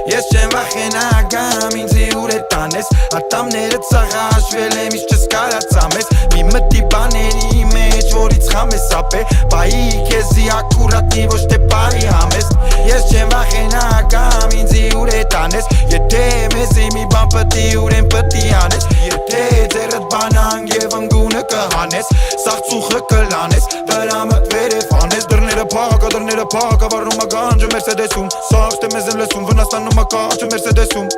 Ես չեմ վախենագամ ինձի ուր է տանես Ատամները ծաղաշվել եմ իշ չս կարացամ ես Մի մտի բաների մեջ որից խամ ես ապե Պայի կեզի ակուրատնի ոչ թե պայի համես Ես չեմ վախենագամ ինձի ուր է տանես Եթե մեզի մի բան պտի ուր են պտի անես Եթե ձերըտ բանանգ և ընգունը կհանես Սաղ ծուխը կլանես դրամըտ վերև անես Դրները պակա վարում ագանջը Մերսեդեսում Սաղ թե մեզ են լսում վնաստանում ակաչը Մերսեդեսում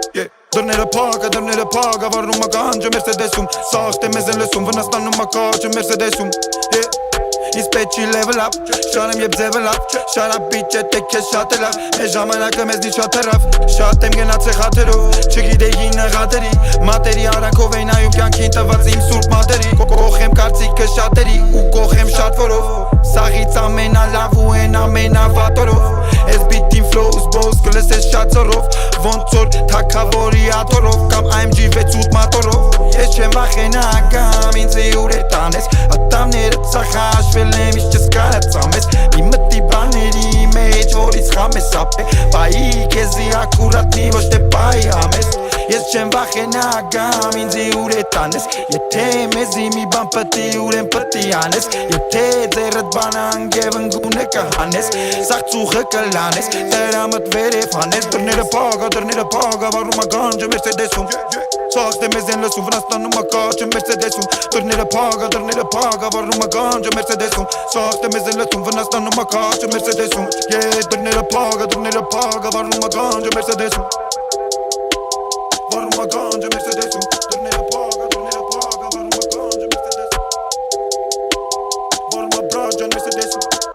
Դրները պակա վարում ագանջը Մերսեդեսում Սաղ թե մեզ են լսում վնաստանում ակաչը Մերսեդեսում Իսկ պետք չի level up Շարեմ եբ ձևը լավ Շարա բիչ է թե քեզ շատ է լավ Մեր ժամանակը մեզնի շատ հեռավ Շատ եմ գնացե խաթերով Չգիտեի նղատերի Մատերի արանքով էին այում կյանքին տված իմ սուրբ մատերի Կողեմ կարծիքը շատերի ու կողեմ շատ որով Սաղից ամենալավ ու են ամենավատորով Ես բիտին flows boss կլսես շատ ծորով Ոնց որ թակավորի աթորով Կամ AMG 6-8 մատորով Ես չեմ վախենագամ ինձի ուր է տանես Ատամները ծախաշվել եմ իշ չս կարացամ ես Մի մտի բաների մեջ որից խամ ես ապե Պայի կեզի ակուրատնի ոչ թե պայի համես Ես չեմ վախենագամ ինձի ուր է տանես Եթե մեզի մի բան պտի ուր են պտի անես Եթե ձերըտ բանանգ և ընգունը կհանես Սաղ ծուխը կլանես դրամըտ վերև հանես Դրները պակա վարում ագանջը Մերսեդեսում Սաղ թե մեզ են լսում վնաստանում ակաչը Մերսեդեսում Դրները պակա վարում ագանջը Մերսեդեսում Սաղ թե մեզ են լսում վնաստանում ակաչը Մերսեդեսում Դրները պակա վարում ագանջը Մերսեդեսում Վարում ագանջը Մերսեդեսում Դրները պակա վարում ագանջը Մերսեդեսում Վարում աբրաջան Մերսեդեսում